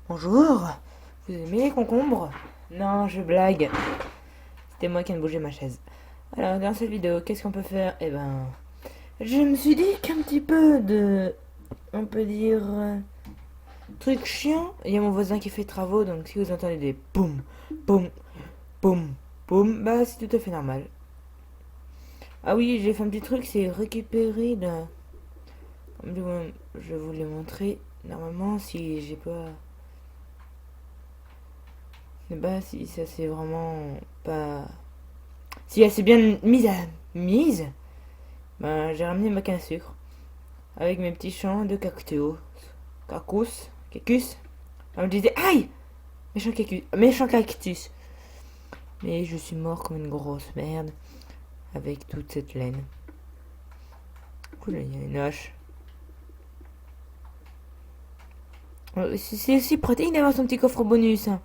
Bonjour, vous aimez les concombres? Non, je blague. C'était moi qui ai bougé ma chaise. Alors, dans cette vidéo, qu'est-ce qu'on peut faire? Eh ben, je me suis dit qu'un petit peu de, on peut dire, truc chiant. Il y a mon voisin qui fait travaux, donc si vous entendez des poum, poum, poum, poum, bah c'est tout à fait normal. Ah oui, j'ai fait un petit truc, c'est récupérer la... Je vais vous les montrer. Normalement, si j'ai pas... Bah si ça c'est vraiment pas... Si elle s'est bien mise, ben, j'ai ramené ma canne à sucre avec mes petits champs de cactus. Cactus. On me disait aïe, méchant cactus. Mais je suis mort comme une grosse merde avec toute cette laine. Cool, il y a une hache. C'est aussi pratique d'avoir son petit coffre bonus. Hein.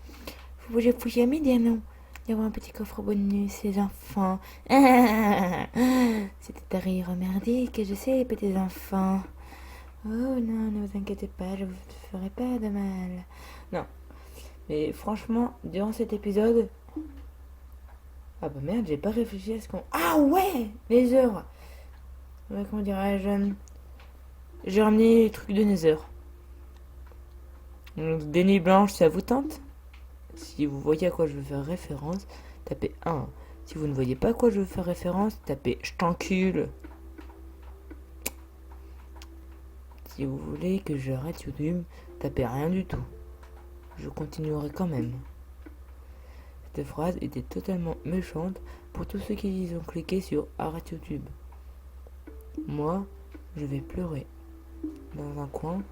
Faut jamais dire non. D'avoir un petit coffre bonus, les enfants. C'était à rire merdique, je sais, petits enfants. Oh non, ne vous inquiétez pas, je vous ferai pas de mal. Non, mais franchement, durant cet épisode... Ah bah merde, j'ai pas réfléchi à ce qu'on... Ah ouais, les heures. Ouais, comment dirais-je? J'ai ramené les trucs de Nether. Donc, des nuits blanches, ça vous tente? Si vous voyez à quoi je veux faire référence, tapez 1. Si vous ne voyez pas à quoi je veux faire référence, tapez je t'encule. Si vous voulez que j'arrête YouTube, tapez rien du tout. Je continuerai quand même. Cette phrase était totalement méchante pour tous ceux qui ont cliqué sur arrête YouTube. Moi, je vais pleurer dans un coin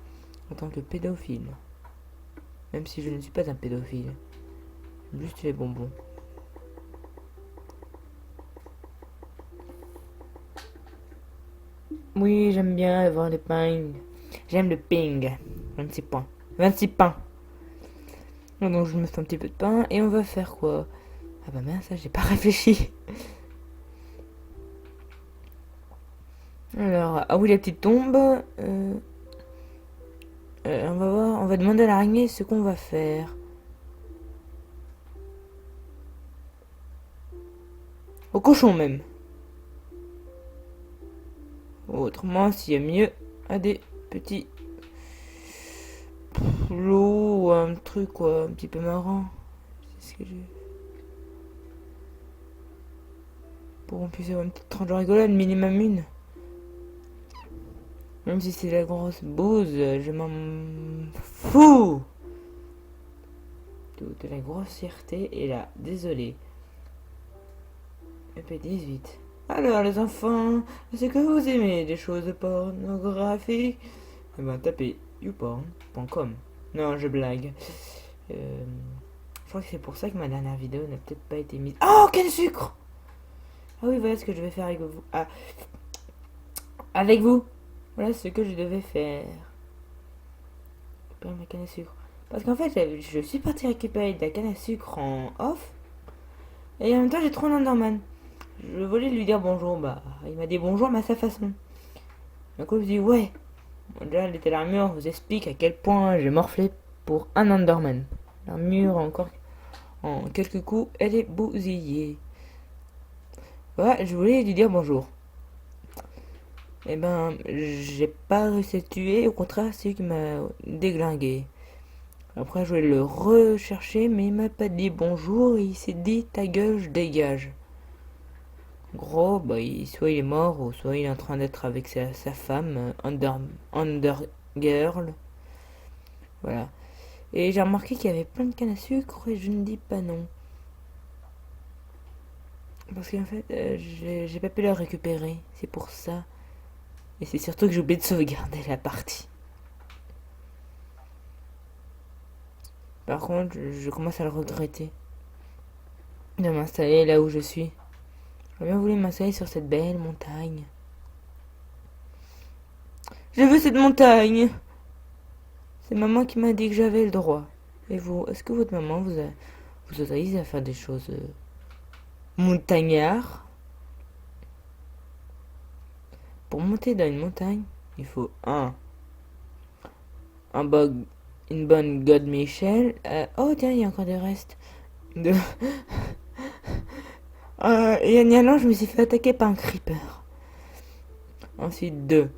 en tant que pédophile. Même si je ne suis pas un pédophile. Juste les bonbons. Oui, j'aime bien avoir les ping. J'aime le ping. 26 points. 26 pains. Donc je me fais un petit peu de pain et on va faire quoi? Ah bah mince, ça j'ai pas réfléchi. Alors, ah oui, la petite tombe. On va voir, on va demander à l'araignée ce qu'on va faire. Au cochon même. Autrement, s'il y a mieux, à des petits plots ou un truc quoi, un petit peu marrant. C'est ce que j'ai. Pour qu'on puisse avoir une petite tranche de rigolade, minimum une. Même si c'est la grosse bouse, je m'en fous. Toute la grossièreté est là, désolé. EP18. Alors les enfants, est-ce que vous aimez des choses pornographiques? Eh ben tapez youporn.com. Non, je blague. Je crois que c'est pour ça que ma dernière vidéo n'a peut-être pas été mise. Oh, quel sucre! Ah oui, voilà ce que je vais faire avec vous. Ah, avec vous. Voilà ce que je devais faire. Récupérer ma canne à sucre. Parce qu'en fait, je suis parti récupérer de la canne à sucre en off. Et en même temps, j'ai trouvé un Enderman. Je voulais lui dire bonjour. Bah, il m'a dit bonjour, mais à sa façon. Du coup, je me dis, ouais. Bon, déjà, l'armure vous explique à quel point j'ai morflé pour un Enderman. L'armure, encore en quelques coups, elle est bousillée. Ouais, je voulais lui dire bonjour. Eh ben, j'ai pas réussi à le tuer, au contraire, c'est lui qui m'a déglingué. Après, je voulais le rechercher, mais il m'a pas dit bonjour, et il s'est dit ta gueule, je dégage. Gros, bah, soit il est mort, ou soit il est en train d'être avec sa femme, Undergirl. Voilà. Et j'ai remarqué qu'il y avait plein de cannes à sucre, et je ne dis pas non. Parce qu'en fait, j'ai pas pu la récupérer, c'est pour ça. Et c'est surtout que j'ai oublié de sauvegarder la partie. Par contre, je commence à le regretter de m'installer là où je suis. J'aurais bien voulu m'installer sur cette belle montagne. Je veux cette montagne. C'est maman qui m'a dit que j'avais le droit. Et vous, est-ce que votre maman vous autorise à faire des choses montagnards? Pour monter dans une montagne, il faut un bug une bonne God Michel. Oh tiens, il y a encore des restes. De... et en y allant, je me suis fait attaquer par un creeper. Ensuite, 2.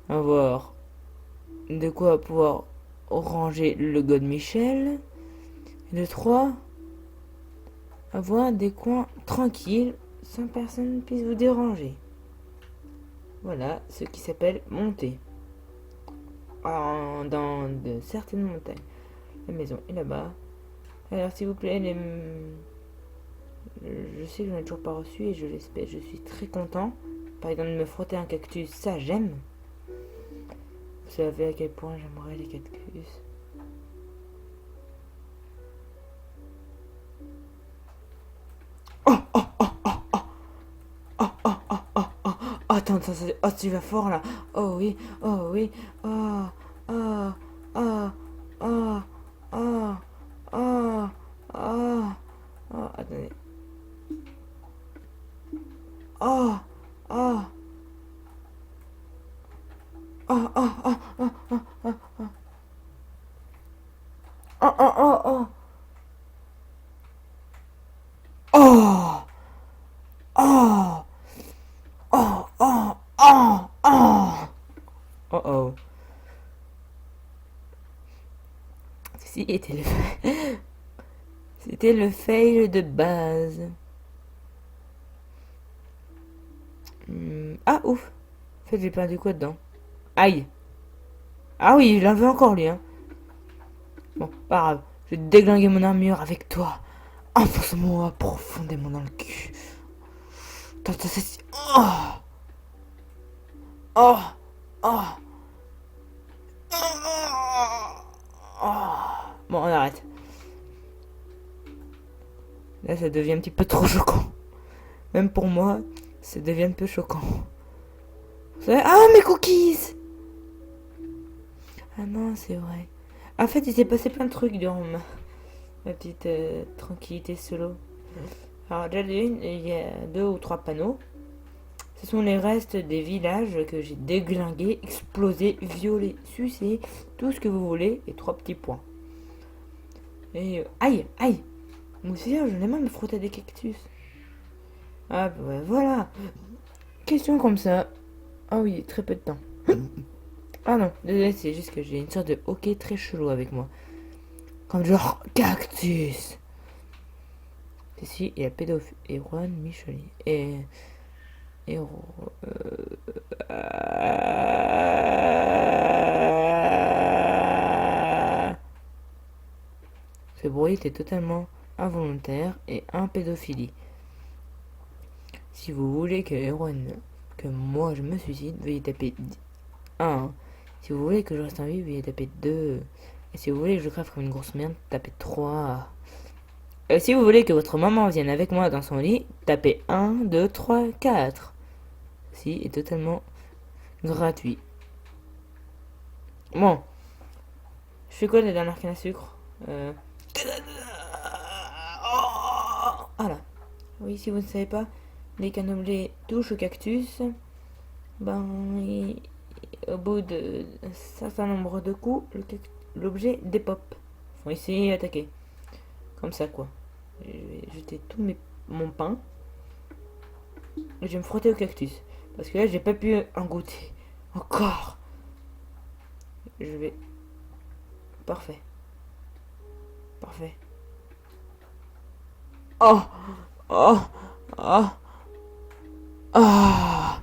Avoir de quoi pouvoir ranger le God Michel. Et de 3. Avoir des coins tranquilles sans personne puisse vous déranger. Voilà ce qui s'appelle monter dans de certaines montagnes. La maison est là-bas. Alors s'il vous plaît, je sais que j'en ai toujours pas reçu et je l'espère. Je suis très content. Par exemple, de me frotter un cactus, ça j'aime. Vous savez à quel point j'aimerais les cactus. Attends, oh, tu vas fort là. Oh oui, oh oui. Oh, oh, oh, oh, oh, oh, oh, oh. Attendez. Oh, oh, oh, oh, oh, oh, oh, oh, oh, oh, oh, oh. Oh, oh, oh, oh, oh, oh. Oh oh. Ceci était c'était le fail de base. Ah ouf. En fait j'ai perdu quoi dedans? Aïe. Ah oui, il en veut encore lui hein. Bon, pas grave. Je vais déglinguer mon armure avec toi. Enfonce-moi profondément dans le cul. Attends, c'est... Oh, oh, oh, oh. Bon, on arrête. Là, ça devient un petit peu trop choquant. Même pour moi, ça devient un peu choquant. Ah, mes cookies! Ah non, c'est vrai. En fait, il s'est passé plein de trucs durant ma petite tranquillité solo. Alors, déjà, il y a 2 ou 3 panneaux. Ce sont les restes des villages que j'ai déglingués, explosés, violés, sucés, tout ce que vous voulez, et 3 petits points. Et aïe, aïe! Moi aussi, je n'ai même me frotter des cactus. Ah, bah voilà! Question comme ça. Ah oui, très peu de temps. Ah non, désolé, c'est juste que j'ai une sorte de hockey très chelou avec moi. Comme genre cactus. Ici, il y a pédophile. Et Juan Micheli. Et ce bruit était totalement involontaire et un pédophilie. Si vous voulez que Erwan, que moi je me suicide, veuillez taper 1. Si vous voulez que je reste en vie, veuillez taper 2. Et si vous voulez que je crève comme une grosse merde, tapez 3. Si vous voulez que votre maman vienne avec moi dans son lit, tapez 1, 2, 3, 4. Ceci est totalement gratuit. Bon. Je fais quoi la dernière canne à sucre Voilà. Oui, si vous ne savez pas, les canoblés touchent au cactus. Ben, au bout d'un certain nombre de coups, l'objet dépop. Faut essayer d'attaquer. Comme ça, quoi. Je vais jeter tout mon pain. Et je vais me frotter au cactus. Parce que là, j'ai pas pu en goûter. Encore. Je vais... Parfait. Parfait. Oh. Oh. Oh. Oh.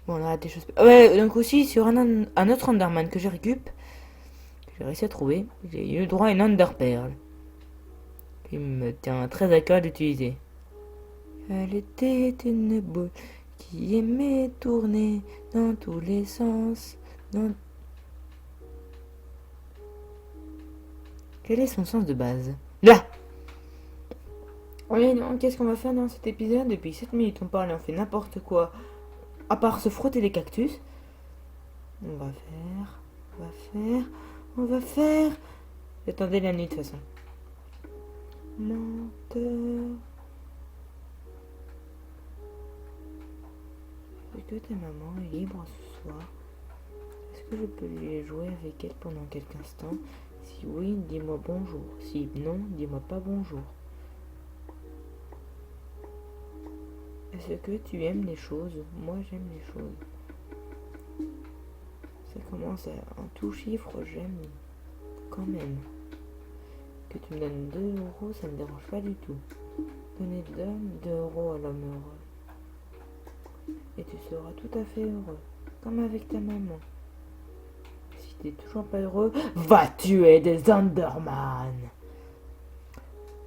Bon, on a des choses... Ouais, donc aussi, sur un autre Underman que j'ai réussi à trouver, j'ai eu droit à une Underpearl. Qui me tient très à cœur d'utiliser. Elle était une boule qui aimait tourner dans tous les sens. Quel est son sens de base? Là! Oui, non, qu'est-ce qu'on va faire dans cet épisode? Depuis 7 minutes, on parle et on fait n'importe quoi. À part se frotter les cactus. On va faire... J'attendais la nuit de toute façon. Lenteur. Est-ce que ta maman est libre ce soir? Est-ce que je peux lui jouer avec elle pendant quelques instants? Si oui, dis-moi bonjour. Si non, dis-moi pas bonjour. Est-ce que tu aimes les choses? Moi, j'aime les choses. Ça commence à un tout chiffre, j'aime quand même. Que tu me donnes 2 euros, ça me dérange pas du tout. Donner 2 euros à l'homme heureux. Et tu seras tout à fait heureux. Comme avec ta maman. Si t'es toujours pas heureux, va tuer des Enderman.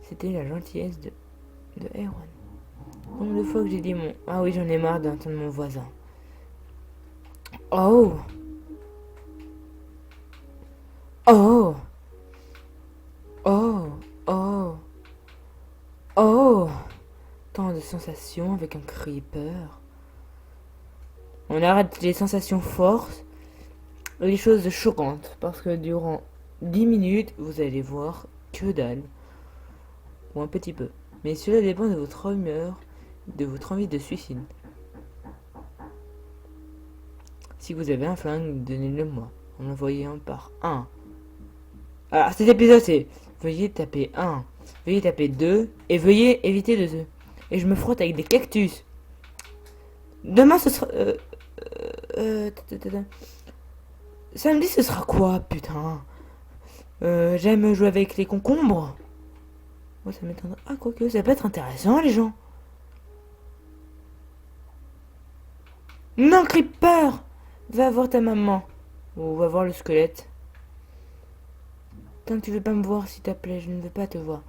C'était la gentillesse de Erwan. Combien de fois que j'ai dit mon... Ah oui, j'en ai marre d'entendre mon voisin. Oh. Oh. Oh. Oh. Oh. Tant de sensations avec un creeper. On arrête les sensations fortes et les choses choquantes. Parce que durant 10 minutes, vous allez voir que dalle. Ou un petit peu. Mais cela dépend de votre humeur, de votre envie de suicide. Si vous avez un flingue, donnez-le moi. En envoyant par 1. Alors cet épisode c'est veuillez taper 1, veuillez taper 2 et veuillez éviter de 2. Et je me frotte avec des cactus. Demain ce sera... Samedi ce sera quoi putain? J'aime jouer avec les concombres. Moi ça m'étonnerait. Ah quoique ça peut être intéressant les gens. Non Creeper. Va voir ta maman. Ou va voir le squelette. Tant que tu veux pas me voir, s'il te plaît, je ne veux pas te voir.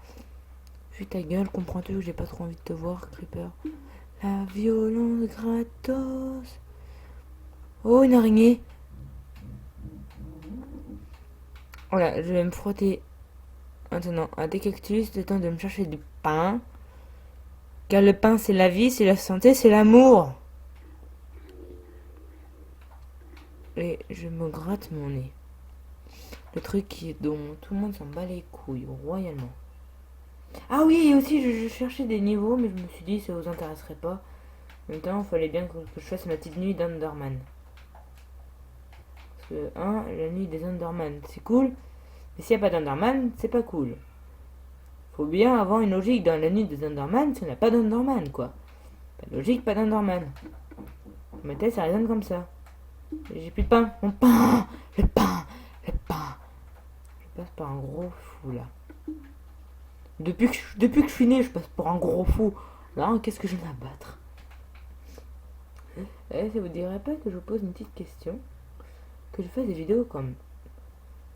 Fuis ta gueule, comprends-tu que j'ai pas trop envie de te voir, Creeper. La violence gratos. Oh, une araignée. Voilà, je vais me frotter maintenant à des cactus, le temps de me chercher du pain. Car le pain, c'est la vie, c'est la santé, c'est l'amour. Et je me gratte mon nez. Le truc dont tout le monde s'en bat les couilles, royalement. Ah oui, et aussi je cherchais des niveaux, mais je me suis dit ça vous intéresserait pas. En même temps, il fallait bien que je fasse ma petite nuit d'Enderman. Parce que, la nuit des Enderman, c'est cool. Mais s'il n'y a pas d'Enderman, c'est pas cool. Faut bien avoir une logique dans la nuit des Enderman si on n'a pas d'Enderman, quoi. Pas de logique, pas d'Enderman. Ma tête, ça résonne comme ça. J'ai plus de pain. Mon pain. Le pain. Le pain. Je passe par un gros fou, là. Depuis que je suis né, je passe pour un gros fou. Là, qu'est-ce que je vais m'abattre? Ça vous dirait pas que je vous pose une petite question? Que je fasse des vidéos comme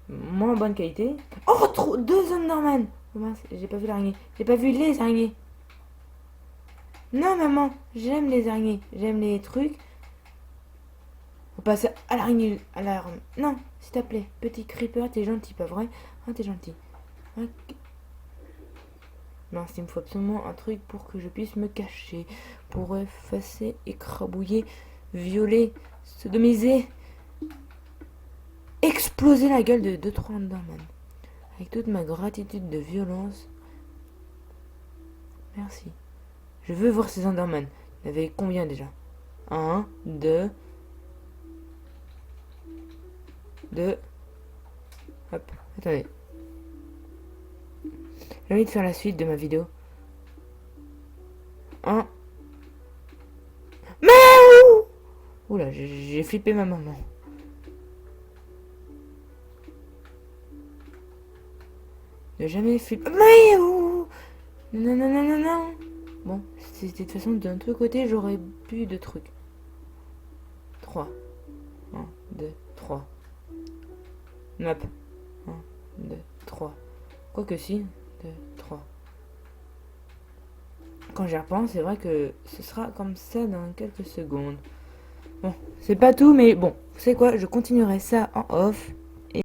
moins bonne qualité? Oh, trop 2 Enderman. Oh mince, j'ai pas vu l'araignée. J'ai pas vu les araignées. Non, maman, j'aime les araignées. J'aime les trucs. On passe à l'araignée. À la... Non, s'il te plaît, petit creeper, t'es gentil, pas vrai? Ah, t'es gentil. Okay. Mince, il me faut absolument un truc pour que je puisse me cacher. Pour effacer, écrabouiller, violer, sodomiser, exploser la gueule de 2-3 Enderman. Avec toute ma gratitude de violence. Merci. Je veux voir ces Enderman. Il y en avait combien déjà? 1, 2... Hop, attendez. J'ai envie de faire la suite de ma vidéo. 1. Mais oula, j'ai flippé ma maman. Ne jamais flipper. Mais non, non, non, non, non, non. Bon, c'était de toute façon d'un autre côté, j'aurais plus de trucs. 3. 1, 2, 3. Map. 1, 2, 3. Quoique si. 2, 3. Quand j'y repense, c'est vrai que ce sera comme ça dans quelques secondes. Bon, c'est pas tout, mais bon, vous savez quoi, je continuerai ça en off.